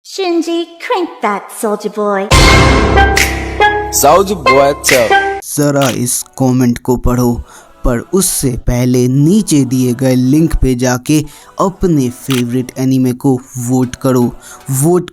Shinji, crank that, soldier boy. Soldier boy tell. ज़रा इस comment को पढ़ो, पर उससे पहले नीचे दिए गए लिंक पे जाके अपने फेवरेट एनीमे को वोट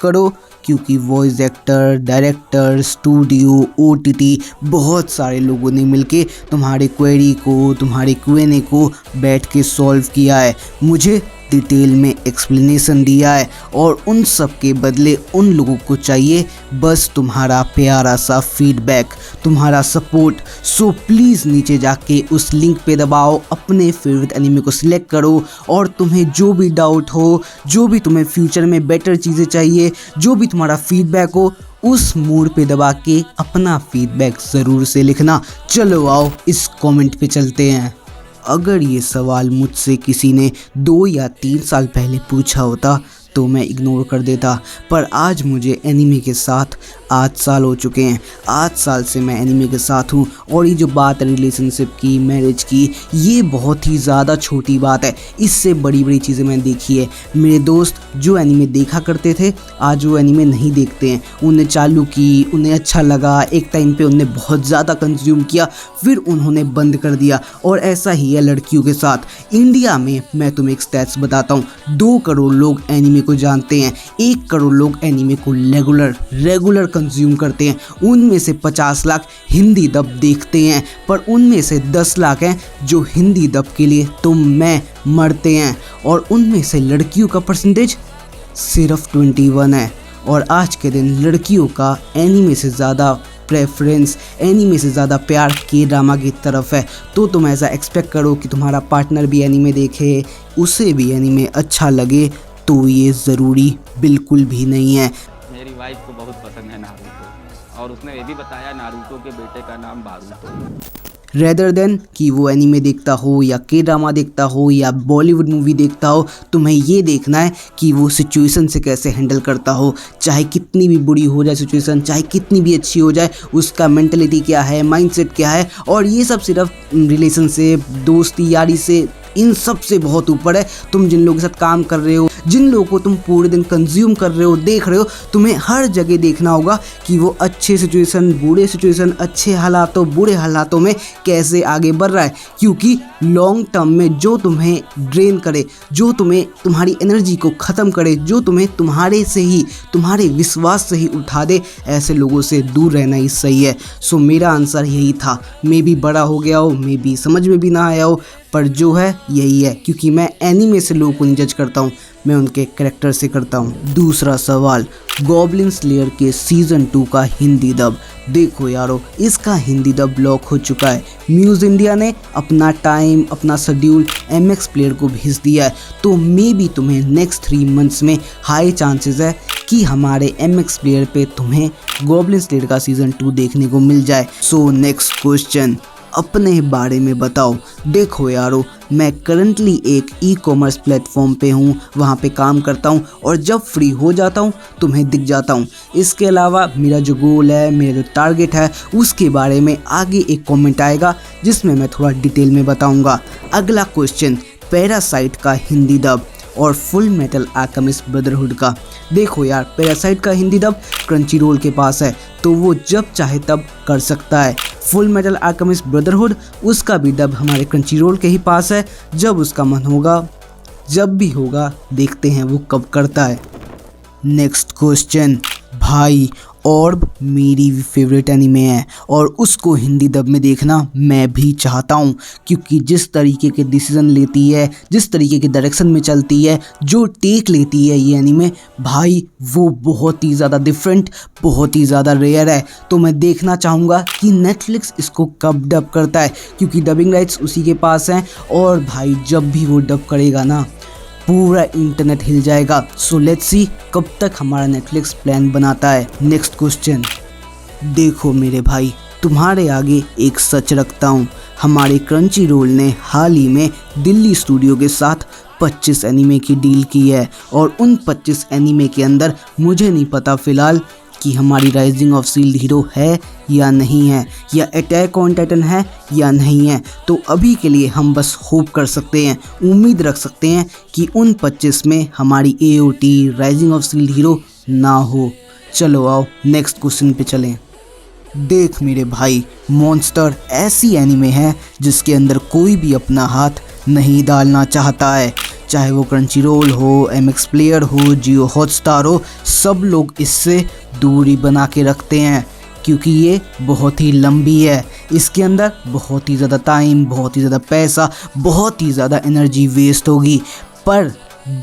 करो क्योंकि voice actor, director, studio, OTT बहुत सारे लोगों ने मिलके तुम्हारे क्वेरी को, तुम्हारे क्वेने को बैठ के सॉल्व किया है, मुझे डिटेल में एक्सप्लेनेशन दिया है और उन सब के बदले उन लोगों को चाहिए बस तुम्हारा प्यारा सा फीडबैक, तुम्हारा सपोर्ट। सो प्लीज़ नीचे जाके उस लिंक पे दबाओ, अपने फेवरेट एनीमे को सिलेक्ट करो और तुम्हें जो भी डाउट हो, जो भी तुम्हें फ्यूचर में बेटर चीज़ें चाहिए, जो भी तुम्हारा फीडबैक हो, उस मोड पे दबा के अपना फीडबैक ज़रूर से लिखना। चलो आओ इस कमेंट पे चलते हैं। अगर ये सवाल मुझसे किसी ने 2 या 3 साल पहले पूछा होता तो मैं इग्नोर कर देता, पर आज मुझे एनीमे के साथ 8 साल हो चुके हैं। 8 साल से मैं एनीमे के साथ हूँ और ये जो बात है रिलेशनशिप की, मैरिज की, ये बहुत ही ज़्यादा छोटी बात है। इससे बड़ी बड़ी चीज़ें मैंने देखी है। मेरे दोस्त जो एनीमे देखा करते थे आज वो एनीमे नहीं देखते हैं। उन्हें चालू की, उन्हें अच्छा लगा, एक टाइम पे उन्हें बहुत ज़्यादा कंज्यूम किया, फिर उन्होंने बंद कर दिया। और ऐसा ही है लड़कियों के साथ। इंडिया में मैं तुम्हें एक स्टैट्स बताता हूँ, 2 करोड़ लोग एनीमे को जानते हैं, 1 करोड़ लोग एनीमे को रेगुलर कंज्यूम करते हैं। उनमें से 50 लाख हिंदी डब देखते हैं, पर उनमें से 10 लाख हैं जो हिंदी डब के लिए तुम मैं मरते हैं। और उनमें से लड़कियों का परसेंटेज सिर्फ 21 है। और आज के दिन लड़कियों का एनीमे से ज़्यादा प्रेफरेंस, एनीमे से ज़्यादा प्यार के ड्रामा की तरफ है। तो तुम ऐसा एक्सपेक्ट करो कि तुम्हारा पार्टनर भी एनीमे देखे, उसे भी एनीमे अच्छा लगे, तो ये ज़रूरी बिल्कुल भी नहीं है। मेरी वाइफ को बहुत पसंद है नारुतो और उसने ये भी बताया नारुतो के बेटे का नाम बारूतो। रेदर देन कि वो एनीमे देखता हो या के ड्रामा देखता हो या बॉलीवुड मूवी देखता हो, तुम्हें ये देखना है कि वो सिचुएशन से कैसे हैंडल करता हो। चाहे कितनी भी बुरी हो जाए सिचुएशन, चाहे कितनी भी अच्छी हो जाए, उसका मेंटलिटी क्या है, माइंडसेट क्या है। और ये सब सिर्फ रिलेशन से, दोस्ती यारी से, इन सब से बहुत ऊपर है। तुम जिन लोगों के साथ काम कर रहे हो, जिन लोगों को तुम पूरे दिन कंज्यूम कर रहे हो, देख रहे हो, तुम्हें हर जगह देखना होगा कि वो अच्छे सिचुएशन, बुरे सिचुएशन, अच्छे हालातों, बुरे हालातों में कैसे आगे बढ़ रहा है। क्योंकि लॉन्ग टर्म में जो तुम्हें ड्रेन करे, जो तुम्हें तुम्हारी एनर्जी को ख़त्म करे, जो तुम्हें तुम्हारे से ही, तुम्हारे विश्वास से ही उठा दे, ऐसे लोगों से दूर रहना ही सही है। सो मेरा आंसर यही था। मे भी बड़ा हो गया हो, मे भी समझ में भी ना आया हो, पर जो है यही है। क्योंकि मैं एनीमे से लोगों को नहीं जज करता हूँ, मैं उनके कैरेक्टर से करता हूँ। दूसरा सवाल, गॉब्लिन स्लेयर के सीज़न 2 का हिंदी डब। देखो यारो, इसका हिंदी डब लॉक हो चुका है। म्यूज़ इंडिया ने अपना टाइम, अपना शेड्यूल MX प्लेयर को भेज दिया है। तो मे बी तुम्हें नेक्स्ट 3 मंथ्स में हाई चांसेस है कि हमारे MX प्लेयर पे तुम्हें गॉब्लिन स्लेयर का सीज़न 2 देखने को मिल जाए। सो नेक्स्ट क्वेश्चन, अपने बारे में बताओ। देखो यारो, मैं करंटली एक ई-कॉमर्स प्लेटफॉर्म पे हूँ, वहाँ पे काम करता हूँ और जब फ्री हो जाता हूँ तुम्हें दिख जाता हूँ। इसके अलावा मेरा जो गोल है, मेरा जो टारगेट है, उसके बारे में आगे एक कमेंट आएगा जिसमें मैं थोड़ा डिटेल में बताऊँगा। अगला क्वेश्चन, पैरासाइट का हिंदी डब और फुल मेटल अल्केमिस्ट ब्रदरहुड का। देखो यार, पैरासाइट का हिंदी डब क्रंचीरोल के पास है, तो वो जब चाहे तब कर सकता है। फुल मेटल अल्केमिस्ट ब्रदरहुड, उसका भी डब हमारे क्रंचीरोल के ही पास है। जब उसका मन होगा, जब भी होगा, देखते हैं वो कब करता है। नेक्स्ट क्वेश्चन, भाई ऑर्ब मेरी फेवरेट एनीमे है और उसको हिंदी डब में देखना मैं भी चाहता हूँ। क्योंकि जिस तरीके के डिसीजन लेती है, जिस तरीके के डायरेक्शन में चलती है, जो टेक लेती है ये एनीमे, भाई वो बहुत ही ज़्यादा डिफरेंट, बहुत ही ज़्यादा रेयर है। तो मैं देखना चाहूँगा कि नेटफ्लिक्स इसको कब डब करता है, क्योंकि डबिंग राइट्स उसी के पास हैं। और भाई जब भी वो डब करेगा ना, पूरा इंटरनेट हिल जाएगा। सो लेट्स सी कब तक हमारा नेटफ्लिक्स प्लान बनाता है। नेक्स्ट क्वेश्चन, देखो मेरे भाई, तुम्हारे आगे एक सच रखता हूँ। हमारे क्रंचीरोल ने हाल ही में दिल्ली स्टूडियो के साथ 25 एनीमे की डील की है और उन 25 एनीमे के अंदर मुझे नहीं पता फ़िलहाल कि हमारी राइजिंग ऑफ शील्ड हीरो है या नहीं है, या अटैक ऑन टाइटन है या नहीं है। तो अभी के लिए हम बस होप कर सकते हैं, उम्मीद रख सकते हैं कि उन 25 में हमारी AOT rising of shield hero ना हो। चलो आओ नेक्स्ट क्वेश्चन पे चलें। देख मेरे भाई, मॉन्स्टर ऐसी एनीमे है जिसके अंदर कोई भी अपना हाथ नहीं डालना चाहता है, चाहे वो क्रंचीरोल हो, एमएक्स प्लेयर हो, जियो हॉटस्टार हो, सब लोग इससे दूरी बना के रखते हैं क्योंकि ये बहुत ही लंबी है। इसके अंदर बहुत ही ज़्यादा टाइम, बहुत ही ज़्यादा पैसा, बहुत ही ज़्यादा एनर्जी वेस्ट होगी। पर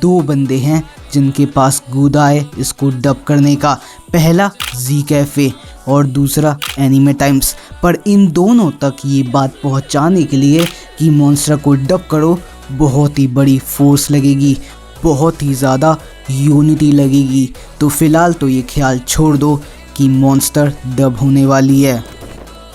दो बंदे हैं जिनके पास गुदा है इसको डब करने का, पहला जी कैफे और दूसरा एनीमे टाइम्स। पर इन दोनों तक ये बात पहुंचाने के लिए कि मॉन्स्टर को डब करो, बहुत ही बड़ी फोर्स लगेगी, बहुत ही ज़्यादा यूनिटी लगेगी। तो फिलहाल तो ये ख्याल छोड़ दो कि मॉन्स्टर डब होने वाली है।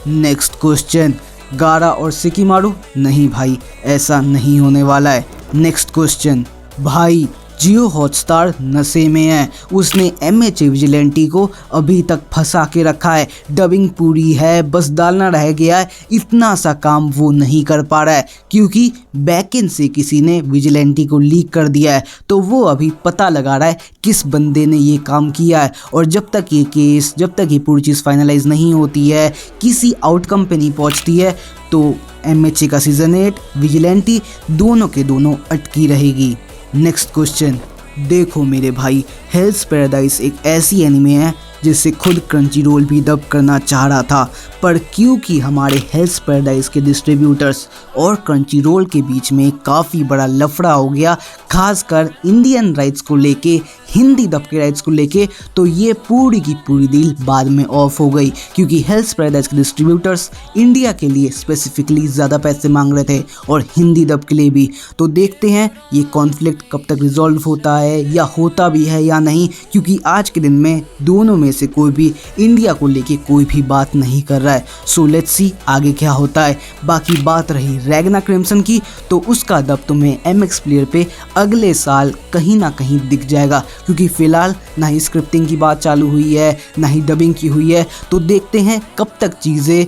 नेक्स्ट क्वेश्चन, गारा और सिकिमारू? नहीं भाई, ऐसा नहीं होने वाला है। नेक्स्ट क्वेश्चन, भाई जियो हॉटस्टार नशे में है, उसने एमएचए विजिलेंटी को अभी तक फंसा के रखा है। डबिंग पूरी है, बस डालना रह गया है, इतना सा काम वो नहीं कर पा रहा है क्योंकि बैकएंड से किसी ने विजिलेंटी को लीक कर दिया है। तो वो अभी पता लगा रहा है किस बंदे ने ये काम किया है, और जब तक ये केस, जब तक ये पूरी चीज़ फाइनलाइज नहीं होती है, किसी आउटकम पे नहीं पहुँचती है, तो एमएचए का सीज़न 8 विजिलेंटी दोनों के दोनों अटकी रहेगी। नेक्स्ट क्वेश्चन, देखो मेरे भाई, हेल्स पैराडाइज एक ऐसी एनीमे है जिसे खुद क्रंचीरोल भी डब करना चाह रहा था, पर क्योंकि हमारे हेल्स पैराडाइज के डिस्ट्रीब्यूटर्स और क्रंचीरोल के बीच में काफ़ी बड़ा लफड़ा हो गया, खासकर इंडियन राइट्स को लेके, हिंदी दब के राइट्स को लेके, तो ये पूरी की पूरी डील बाद में ऑफ हो गई क्योंकि हेल्स पैराडाइज के डिस्ट्रीब्यूटर्स इंडिया के लिए स्पेसिफिकली ज़्यादा पैसे मांग रहे थे और हिंदी दब के लिए भी। तो देखते हैं ये कॉन्फ्लिक्ट कब तक रिजॉल्व होता है या होता भी है या नहीं, क्योंकि आज के दिन में दोनों में से कोई भी इंडिया को लेके कोई भी बात नहीं कर रहा है। सो लेट्स सी आगे क्या होता है। बाकी बात रही रैग्ना क्रिम्सन की, तो उसका दब तुम्हें एमएक्स प्लेयर पे अगले साल कहीं ना कहीं दिख जाएगा क्योंकि फ़िलहाल ना ही स्क्रिप्टिंग की बात चालू हुई है, ना ही डबिंग की हुई है। तो देखते हैं कब तक चीज़ें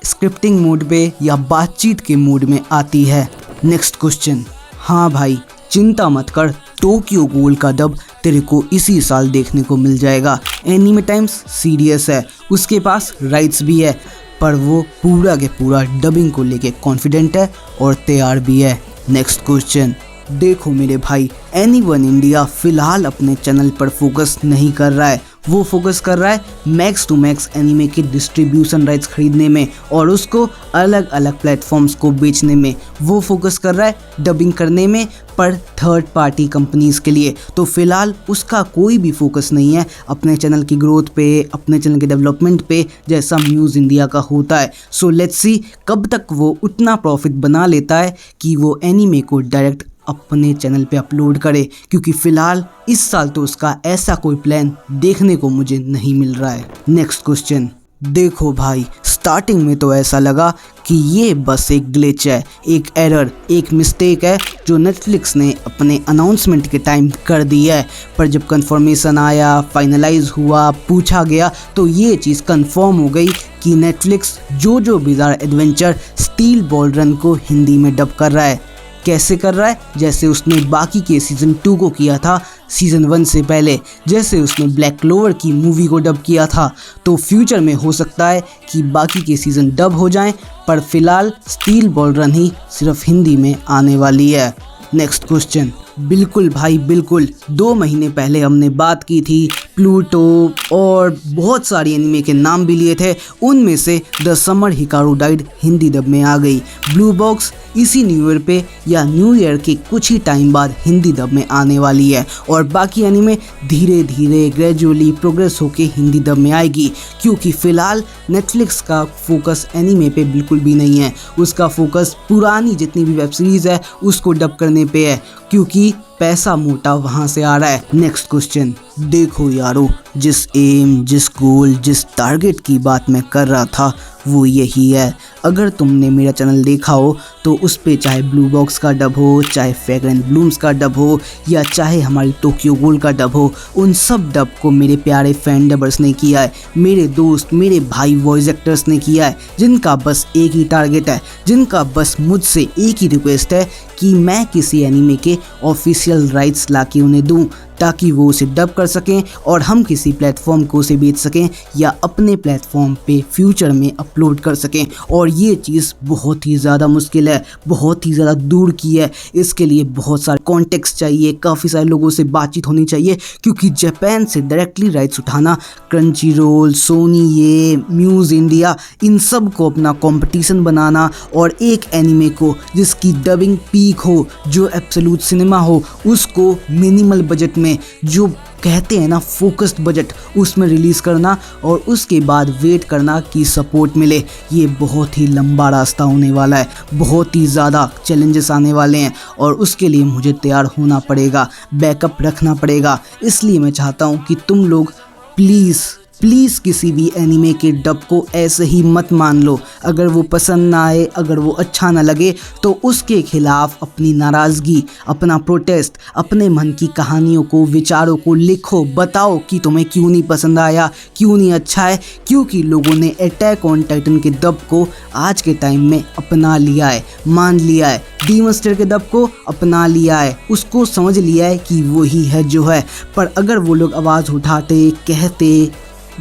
स्क्रिप्टिंग मोड पे या बातचीत के मोड में आती है। नेक्स्ट क्वेश्चन, हाँ भाई चिंता मत कर, टोक्यो गहोल का डब तेरे को इसी साल देखने को मिल जाएगा। एनीमे टाइम्स सीरियस है, उसके पास राइट्स भी है, पर वो पूरा के पूरा डबिंग को लेके कॉन्फिडेंट है और तैयार भी है। नेक्स्ट क्वेश्चन, देखो मेरे भाई, एनीवन इंडिया फ़िलहाल अपने चैनल पर फोकस नहीं कर रहा है, वो फोकस कर रहा है मैक्स टू मैक्स एनीमे के डिस्ट्रीब्यूशन राइट्स खरीदने में और उसको अलग अलग प्लेटफॉर्म्स को बेचने में। वो फोकस कर रहा है डबिंग करने में, पर थर्ड पार्टी कंपनीज़ के लिए। तो फिलहाल उसका कोई भी फोकस नहीं है अपने चैनल की ग्रोथ पे, अपने चैनल के डेवलपमेंट पे, जैसा म्यूज़ इंडिया का होता है। सो लेट्स सी कब तक वो उतना प्रॉफिट बना लेता है कि वो एनीमे को डायरेक्ट अपने चैनल पे अपलोड करे, क्योंकि फ़िलहाल इस साल तो उसका ऐसा कोई प्लान देखने को मुझे नहीं मिल रहा है। नेक्स्ट क्वेश्चन, देखो भाई स्टार्टिंग में तो ऐसा लगा कि ये बस एक ग्लिच है, एक एरर, एक मिस्टेक है जो नेटफ्लिक्स ने अपने अनाउंसमेंट के टाइम कर दी है, पर जब कंफर्मेशन आया, फाइनलाइज हुआ, पूछा गया, तो ये चीज़ कंफर्म हो गई कि नेटफ्लिक्स जोजो बिज़ार एडवेंचर स्टील बॉल रन को हिंदी में डब कर रहा है। कैसे कर रहा है? जैसे उसने बाकी के सीज़न 2 को किया था सीज़न 1 से पहले, जैसे उसने ब्लैक क्लोवर की मूवी को डब किया था। तो फ्यूचर में हो सकता है कि बाकी के सीज़न डब हो जाएं, पर फिलहाल स्टील बॉल रन ही सिर्फ हिंदी में आने वाली है। नेक्स्ट क्वेश्चन, बिल्कुल भाई बिल्कुल, 2 महीने पहले हमने बात की थी प्लूटो और बहुत सारी एनीमे के नाम भी लिए थे, उनमें से the summer Hikaru died Hindi dub में आ गई। ब्लू बॉक्स इसी न्यू ईयर पे या न्यू ईयर के कुछ ही टाइम बाद हिंदी डब में आने वाली है, और बाकी एनीमे धीरे धीरे ग्रेजुअली प्रोग्रेस होके हिंदी डब में आएगी, क्योंकि फ़िलहाल नेटफ्लिक्स का फोकस एनीमे पे बिल्कुल भी नहीं है। उसका फोकस पुरानी जितनी भी वेब सीरीज़ है उसको डब करने पे है, क्योंकि पैसा मोटा वहाँ से आ रहा है। नेक्स्ट क्वेश्चन, देखो यारो, जिस एम, जिस गोल, जिस टारगेट की बात मैं कर रहा था वो यही है। अगर तुमने मेरा चैनल देखा हो तो उस पे चाहे ब्लू बॉक्स का डब हो, चाहे फ्रेग्रेंट ब्लूम्स का डब हो, या चाहे हमारी टोक्यो गोल्ड का डब हो, उन सब डब को मेरे प्यारे फैन डबर्स ने किया है, मेरे दोस्त, मेरे भाई वॉइस एक्टर्स ने किया है, जिनका बस एक ही टारगेट है, जिनका बस मुझसे एक ही रिक्वेस्ट है कि मैं किसी एनीमे के ऑफिशियल राइट्स लाके उन्हें दूं, ताकि वो उसे डब कर सकें और हम किसी प्लेटफॉर्म को उसे बेच सकें या अपने प्लेटफॉर्म पे फ्यूचर में अपलोड कर सकें। और ये चीज़ बहुत ही ज़्यादा मुश्किल है, बहुत ही ज़्यादा दूर की है। इसके लिए बहुत सारे कॉन्टेक्स्ट चाहिए, काफ़ी सारे लोगों से बातचीत होनी चाहिए, क्योंकि जापान से डायरेक्टली राइट्स उठाना, क्रंची रोल, सोनी, ये म्यूज़ इंडिया, इन सब को अपना कंपटीशन बनाना और एक एनीमे को जिसकी डबिंग पीक हो, जो एब्सोल्यूट सिनेमा हो, उसको मिनिमल बजट में, जो कहते हैं ना फोकस्ड बजट, उसमें रिलीज़ करना और उसके बाद वेट करना कि सपोर्ट मिले, ये बहुत ही लंबा रास्ता होने वाला है, बहुत ही ज़्यादा चैलेंजेस आने वाले हैं और उसके लिए मुझे तैयार होना पड़ेगा, बैकअप रखना पड़ेगा। इसलिए मैं चाहता हूँ कि तुम लोग प्लीज़ किसी भी एनीमे के डब को ऐसे ही मत मान लो। अगर वो पसंद ना आए, अगर वो अच्छा ना लगे, तो उसके खिलाफ अपनी नाराज़गी, अपना प्रोटेस्ट, अपने मन की कहानियों को, विचारों को लिखो, बताओ कि तुम्हें क्यों नहीं पसंद आया, क्यों नहीं अच्छा है। क्योंकि लोगों ने अटैक ऑन टाइटन के डब को आज के टाइम में अपना लिया है, मान लिया है, डीमन स्लेयर के डब को अपना लिया है, उसको समझ लिया है कि वही है जो है। पर अगर वो लोग आवाज़ उठाते, कहते,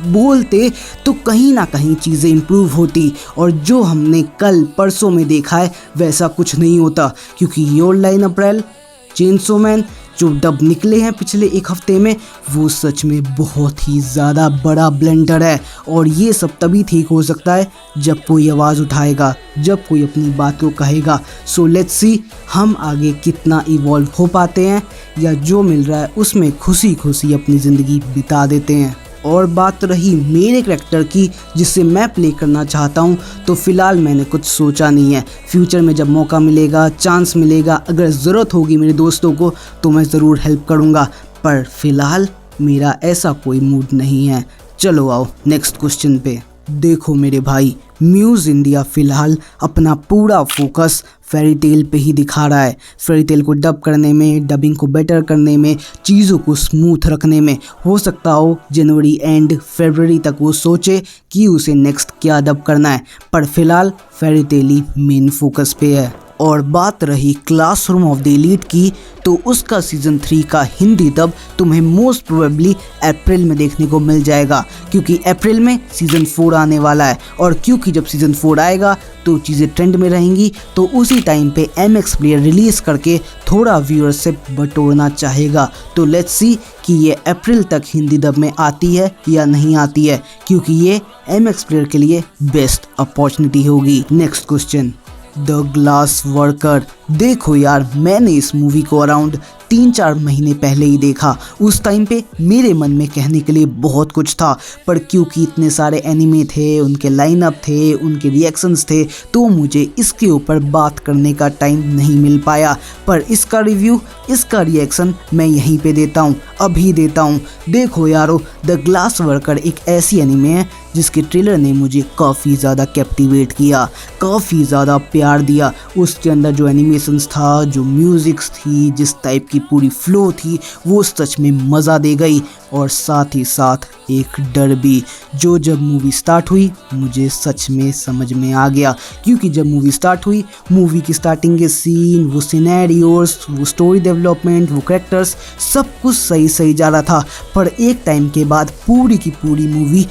बोलते, तो कहीं ना कहीं चीज़ें इम्प्रूव होती। और जो हमने कल परसों में देखा है वैसा कुछ नहीं होता, क्योंकि your line April, chainsaw man जो डब निकले हैं पिछले एक हफ्ते में, वो सच में बहुत ही ज़्यादा बड़ा ब्लेंडर है। और ये सब तभी ठीक हो सकता है जब कोई आवाज़ उठाएगा, जब कोई अपनी बात को कहेगा। सो लेट्स सी हम आगे कितना इवॉल्व हो पाते हैं, या जो मिल रहा है उसमें खुशी खुशी अपनी ज़िंदगी बिता देते हैं। और बात रही मेरे करैक्टर की जिसे मैं प्ले करना चाहता हूँ, तो फ़िलहाल मैंने कुछ सोचा नहीं है। फ्यूचर में जब मौका मिलेगा, चांस मिलेगा, अगर ज़रूरत होगी मेरे दोस्तों को, तो मैं ज़रूर हेल्प करूँगा। पर फ़िलहाल मेरा ऐसा कोई मूड नहीं है। चलो आओ नेक्स्ट क्वेश्चन पे। देखो मेरे भाई, म्यूज़ इंडिया फ़िलहाल अपना पूरा फोकस फेरी टेल पे ही दिखा रहा है। फेरी टेल को डब करने में, डबिंग को बेटर करने में, चीज़ों को स्मूथ रखने में। हो सकता हो जनवरी एंड फरवरी तक वो सोचे कि उसे नेक्स्ट क्या डब करना है, पर फिलहाल फेरी टेल ही मेन फोकस पे है। और बात रही क्लासरूम ऑफ द एलीट की, तो उसका सीज़न 3 का हिंदी डब तुम्हें मोस्ट प्रोबेबली अप्रैल में देखने को मिल जाएगा, क्योंकि अप्रैल में सीज़न 4 आने वाला है। और क्योंकि जब सीज़न 4 आएगा तो चीज़ें ट्रेंड में रहेंगी, तो उसी टाइम पे MX प्लेयर रिलीज़ करके थोड़ा व्यूअरशिप बटोरना चाहेगा। तो लेट्स सी कि ये अप्रैल तक हिंदी डब में आती है या नहीं आती है, क्योंकि ये MX प्लेयर के लिए बेस्ट अपॉर्चुनिटी होगी। Next question, the glass worker. देखो यार, मैंने इस मूवी को अराउंड 3-4 महीने पहले ही देखा। उस टाइम पे मेरे मन में कहने के लिए बहुत कुछ था, पर क्योंकि इतने सारे एनिमे थे, उनके लाइनअप थे, उनके रिएक्शंस थे, तो मुझे इसके ऊपर बात करने का टाइम नहीं मिल पाया। पर इसका रिव्यू, इसका रिएक्शन मैं यहीं पे देता हूँ, अभी देता हूँ। देखो यारो, द ग्लास वर्कर एक ऐसी एनिमे है जिसके ट्रेलर ने मुझे काफ़ी ज़्यादा कैप्टिवेट किया, काफ़ी ज़्यादा प्यार दिया। उसके अंदर जो एनिमेशंस था, जो म्यूज़िक्स थी, जिस टाइप की पूरी फ्लो थी, वो सच में मज़ा दे गई। और साथ ही साथ एक डर भी, जो जब मूवी स्टार्ट हुई मुझे सच में समझ में आ गया। क्योंकि जब मूवी स्टार्ट हुई, मूवी की स्टार्टिंग के सीन, वो सिनेरियोस, वो स्टोरी डेवलपमेंट, वो कैरेक्टर्स, सब कुछ सही जा रहा था। पर एक टाइम के बाद पूरी की पूरी मूवी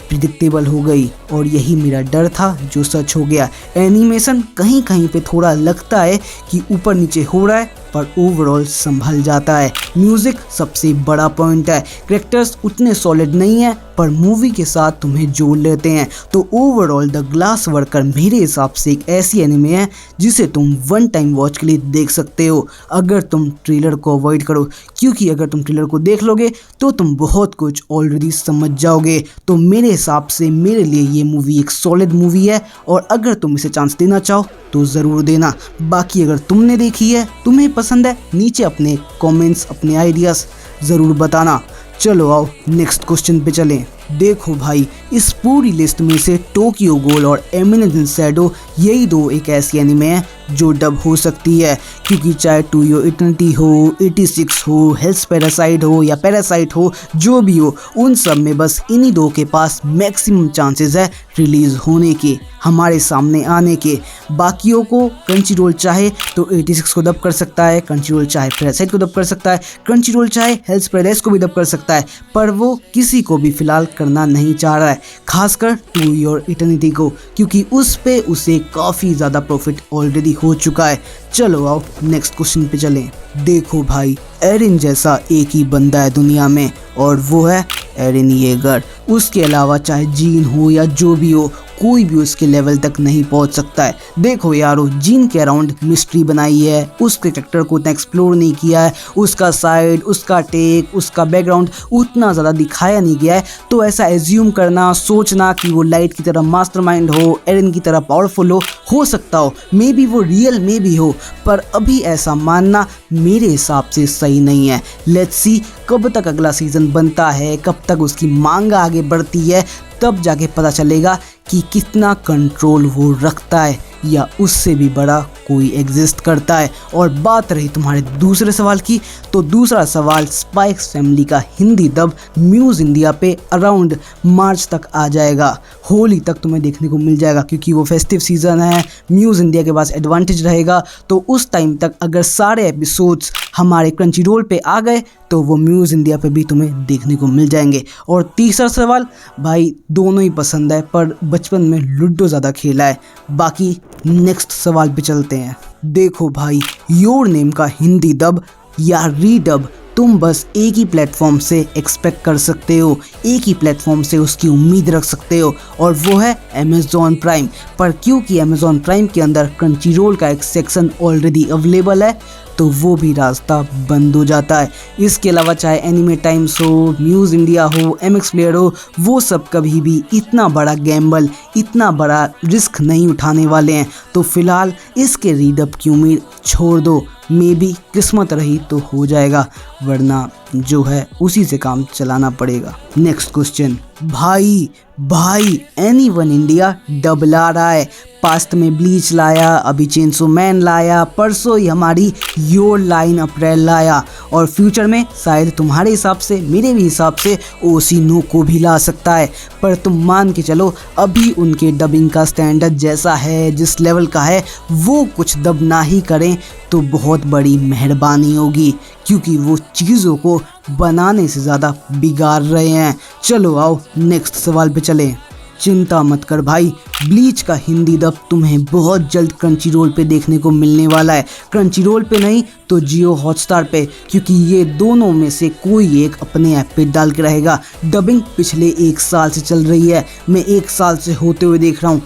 प्रिडिक्टेबल हो गई, और यही मेरा डर था जो सच हो गया। एनिमेशन कहीं कहीं पे थोड़ा लगता है कि ऊपर नीचे हो रहा है, पर ओवरऑल संभल जाता है। म्यूज़िक सबसे बड़ा पॉइंट है। कैरेक्टर्स उतने सॉलिड नहीं है, पर मूवी के साथ तुम्हें जोड़ लेते हैं। तो ओवरऑल द ग्लास वर्कर मेरे हिसाब से एक ऐसी एनिमे है जिसे तुम वन टाइम वॉच के लिए देख सकते हो, अगर तुम ट्रेलर को अवॉइड करो। क्योंकि अगर तुम ट्रेलर को देख लोगे तो तुम बहुत कुछ ऑलरेडी समझ जाओगे। तो मेरे हिसाब से मेरे लिए ये मूवी एक सॉलिड मूवी है, और अगर तुम इसे चांस देना चाहो तो ज़रूर देना। बाकी अगर तुमने देखी है, तुम्हें पसंद है, नीचे अपने कमेंट्स, अपने आइडियाज़ ज़रूर बताना। चलो आओ नेक्स्ट क्वेश्चन पे चलें। देखो भाई, इस पूरी लिस्ट में से टोक्यो गhoul और एमिनेंस शैडो यही दो एक ऐसी एनिमे है जो डब हो सकती है, क्योंकि चाहे टू योर इटर्निटी हो, 86 हो, हेल्स पैरासाइट हो या पैरासाइट हो, जो भी हो, उन सब में बस इन्हीं दो के पास मैक्सिमम चांसेस है रिलीज होने के, हमारे सामने आने के। बाकियों को क्रंचीरोल चाहे तो 86 को डब कर सकता है, क्रंचीरोल चाहे पैरासाइट को डब कर सकता है, क्रंचीरोल चाहे हेल्स पैराडाइज को भी डब कर सकता है, पर वो किसी को भी फिलहाल करना नहीं चाह रहा है, खासकर टू योर इटर्निटी को, क्योंकि उस पे उसे काफ़ी ज़्यादा प्रॉफिट ऑलरेडी हो चुका है। चलो आओ नेक्स्ट क्वेश्चन पे चलें। देखो भाई, एरिन जैसा एक ही बंदा है दुनिया में और वो है एरिन येगर। उसके अलावा चाहे जीन हो या जो भी हो, कोई भी उसके लेवल तक नहीं पहुंच सकता है। देखो यारो, जीन के अराउंड मिस्ट्री बनाई है, उसके कैरेक्टर को उतना एक्सप्लोर नहीं किया है, उसका साइड, उसका टेक, उसका बैकग्राउंड उतना ज़्यादा दिखाया नहीं गया है, तो ऐसा एज्यूम करना, सोचना कि वो लाइट की तरह मास्टरमाइंड हो, एरिन की तरह पावरफुल हो सकता हो, मे बी वो रियल में भी हो, पर अभी ऐसा मानना मेरे हिसाब से सही नहीं है। लेट्स सी कब तक अगला सीज़न बनता है, कब तक उसकी मांगा आगे बढ़ती है, तब जाके पता चलेगा कि कितना कंट्रोल वो रखता है या उससे भी बड़ा कोई एग्जिस्ट करता है। और बात रही तुम्हारे दूसरे सवाल की, तो दूसरा सवाल, स्पाइक्स फैमिली का हिंदी दब म्यूज़ इंडिया पे अराउंड मार्च तक आ जाएगा, होली तक तुम्हें देखने को मिल जाएगा, क्योंकि वो फेस्टिव सीज़न है, म्यूज़ इंडिया के पास एडवांटेज रहेगा, तो उस टाइम तक अगर सारे एपिसोड्स हमारे क्रंचीरोल पे आ गए तो वो म्यूज़ इंडिया पे भी तुम्हें देखने को मिल जाएंगे। और तीसरा सवाल, भाई दोनों ही पसंद है, पर बचपन में लूडो ज़्यादा खेला है। बाकी नेक्स्ट सवाल पे चलते हैं। देखो भाई, योर नेम का हिंदी दब या रीडब तुम बस एक ही प्लेटफॉर्म से एक्सपेक्ट कर सकते हो, एक ही प्लेटफॉर्म से उसकी उम्मीद रख सकते हो, और वो है अमेज़ॉन प्राइम। पर क्योंकि अमेज़ॉन प्राइम के अंदर क्रंचीरोल का एक सेक्शन ऑलरेडी अवेलेबल है, तो वो भी रास्ता बंद हो जाता है। इसके अलावा चाहे एनिमे टाइम्स हो, म्यूज़ इंडिया हो, MX प्लेयर हो, वो सब कभी भी इतना बड़ा गैम्बल, इतना बड़ा रिस्क नहीं उठाने वाले हैं, तो फिलहाल इसके रीडअप की उम्मीद छोड़ दो। मे बी किस्मत रही तो हो जाएगा, वरना जो है उसी से काम चलाना पड़ेगा। नेक्स्ट क्वेश्चन, भाई एनीवन इंडिया डब ला रहा है। पास्ट में ब्लीच लाया, अभी चेंसो मैन लाया, परसों ही हमारी योर लाइन अप्रैल लाया, और फ्यूचर में शायद तुम्हारे हिसाब से, मेरे भी हिसाब से ओसिनो को भी ला सकता है। पर तुम मान के चलो, अभी उनके डबिंग का स्टैंडर्ड जैसा है, जिस लेवल का है, वो कुछ डब ना ही करें तो बहुत बड़ी मेहरबानी होगी, क्योंकि वो चीज़ों को बनाने से ज़्यादा बिगाड़ रहे हैं। चलो आओ नेक्स्ट सवाल पे चलें। चिंता मत कर भाई, ब्लीच का हिंदी दब तुम्हें बहुत जल्द क्रंचीरोल पे देखने को मिलने वाला है। क्रंचीरोल पे नहीं तो जियो हॉटस्टार पे, क्योंकि ये दोनों में से कोई एक अपने ऐप पे डाल के रहेगा। डबिंग पिछले 1 साल से चल रही है, मैं 1 साल से होते हुए देख रहा हूँ,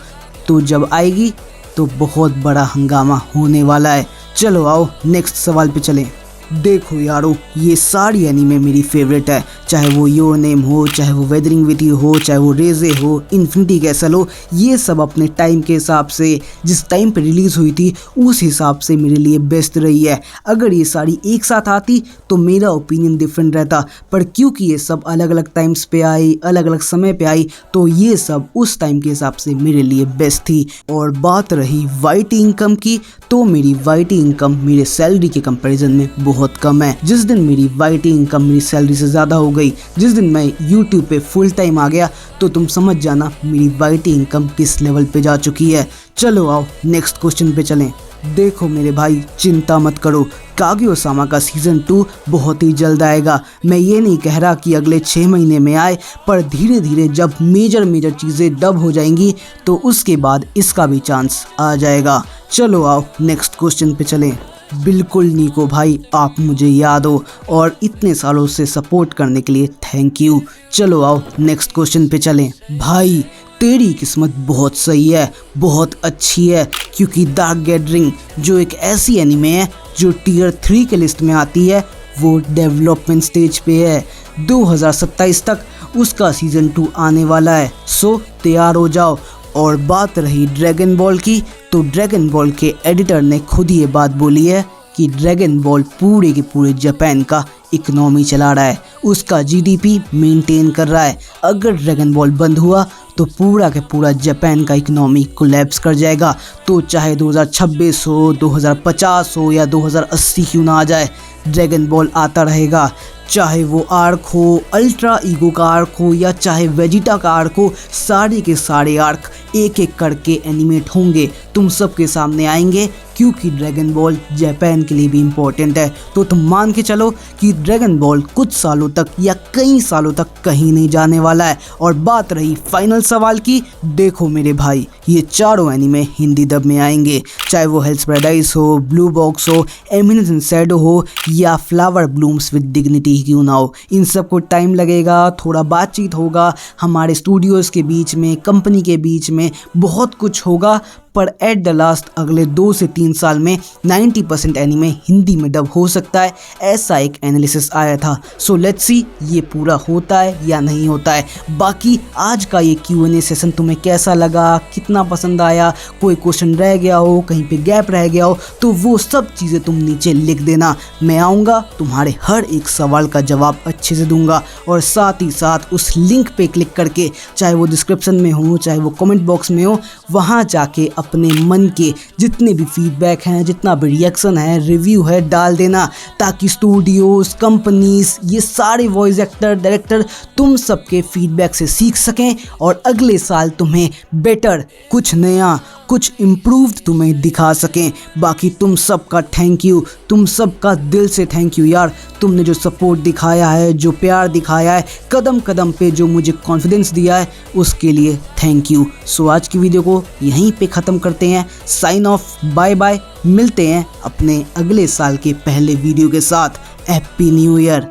तो जब आएगी तो बहुत बड़ा हंगामा होने वाला है। चलो आओ नेक्स्ट सवाल पे चलें। देखो यारो, ये सारी एनीमे मेरी फेवरेट है, चाहे वो योर नेम हो, चाहे वो वेदरिंग विद यू हो, चाहे वो रेजे हो, इन्फिनिटी कैसल हो, ये सब अपने टाइम के हिसाब से, जिस टाइम पे रिलीज़ हुई थी उस हिसाब से मेरे लिए बेस्ट रही है। अगर ये सारी एक साथ आती तो मेरा ओपिनियन डिफरेंट रहता, पर क्योंकि ये सब अलग अलग टाइम्स पे आई, अलग अलग समय पे आई, तो ये सब उस टाइम के हिसाब से मेरे लिए बेस्ट थी। और बात रही वाईटी इनकम की, तो मेरी वाईटी इनकम मेरे सैलरी के कंपैरिजन में बहुत कम है। जिस दिन मेरी वाईटी इनकम मेरी सैलरी से ज़्यादा हो गई, जिस दिन मैं यूट्यूब पे फुल टाइम आ गया, तो तुम समझ जाना मेरी वाईटी इनकम किस लेवल पे जा चुकी है। चलो आओ नेक्स्ट क्वेश्चन पे चलें। देखो मेरे भाई, चिंता मत करो, कागुया-सामा का सीज़न 2 बहुत ही जल्द आएगा। मैं ये नहीं कह रहा कि अगले 6 महीने में आए, पर धीरे धीरे जब मेजर चीज़ें डब हो जाएंगी तो उसके बाद इसका भी चांस आ जाएगा। चलो आओ नेक्स्ट क्वेश्चन पे चलें। बिल्कुल निको भाई, आप मुझे याद हो और इतने सालों से सपोर्ट करने के लिए थैंक यू। चलो आओ नेक्स्ट क्वेश्चन पे चलें। भाई तेरी किस्मत बहुत सही है, बहुत अच्छी है, क्योंकि डार्क गैदरिंग जो एक ऐसी एनीमे है जो टियर 3 के लिस्ट में आती है, वो डेवलपमेंट स्टेज पे है। 2027 तक उसका सीज़न 2 आने वाला है, सो तैयार हो जाओ। और बात रही ड्रैगन बॉल की, तो ड्रैगन बॉल के एडिटर ने खुद ये बात बोली है कि ड्रैगन बॉल पूरे के पूरे जापान का इकोनॉमी चला रहा है, उसका जीडीपी मेंटेन कर रहा है। अगर ड्रैगन बॉल बंद हुआ तो पूरा के पूरा जापान का इकोनॉमी कोलैप्स कर जाएगा। तो चाहे 2026 हो, 2050 हो या 2080 क्यों ना आ जाए, ड्रैगन बॉल आता रहेगा। चाहे वो आर्क हो, अल्ट्रा ईगो का आर्क हो या चाहे वेजिटा का आर्क हो, सारे के सारे आर्क एक एक करके एनिमेट होंगे, तुम सबके सामने आएंगे, क्योंकि ड्रैगन बॉल जापान के लिए भी इम्पोर्टेंट है। तो तुम मान के चलो कि ड्रैगन बॉल कुछ सालों तक या कई सालों तक कहीं नहीं जाने वाला है। और बात रही फाइनल सवाल की, देखो मेरे भाई, ये चारों एनिमे हिंदी डब में आएंगे, चाहे वो हेल्स पैराडाइज हो, ब्लू बॉक्स हो, एमिनेंस इन शैडो हो या फ्लावर ब्लूम्स विद डिग्निटी क्यों ना हो। इन सब को टाइम लगेगा, थोड़ा बातचीत होगा हमारे स्टूडियोज़ के बीच में, कंपनी के बीच में, बहुत कुछ होगा, पर एट द लास्ट अगले 2 से 3 साल में 90% एनिमे हिंदी में डब हो सकता है, ऐसा एक एनालिसिस आया था। सो लेट्स सी ये पूरा होता है या नहीं होता है। बाकी आज का ये Q&A सेशन तुम्हें कैसा लगा, कितना पसंद आया, कोई क्वेश्चन रह गया हो, कहीं पे गैप रह गया हो, तो वो सब चीज़ें तुम नीचे लिख देना। मैं आऊँगा, तुम्हारे हर एक सवाल का जवाब अच्छे से दूंगा, और साथ ही साथ उस लिंक पे क्लिक करके, चाहे वो डिस्क्रिप्शन में हो चाहे वो कमेंट बॉक्स में हो, वहाँ जाके अपने मन के जितने भी फीडबैक हैं, जितना भी रिएक्शन है, रिव्यू है, डाल देना, ताकि स्टूडियोज, कंपनीज, ये सारे वॉइस एक्टर, डायरेक्टर तुम सबके फीडबैक से सीख सकें और अगले साल तुम्हें बेटर, कुछ नया, कुछ इम्प्रूव्ड तुम्हें दिखा सकें। बाकी तुम सबका थैंक यू, तुम सबका दिल से थैंक यू यार। तुमने जो सपोर्ट दिखाया है, जो प्यार दिखाया है, कदम कदम पे जो मुझे कॉन्फिडेंस दिया है, उसके लिए थैंक यू। सो आज की वीडियो को यहीं पे ख़त्म करते हैं, साइन ऑफ, बाय बाय। मिलते हैं अपने अगले साल के पहले वीडियो के साथ। Happy new year.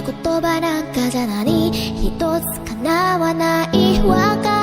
言葉なんかじゃ何一つ叶わないわか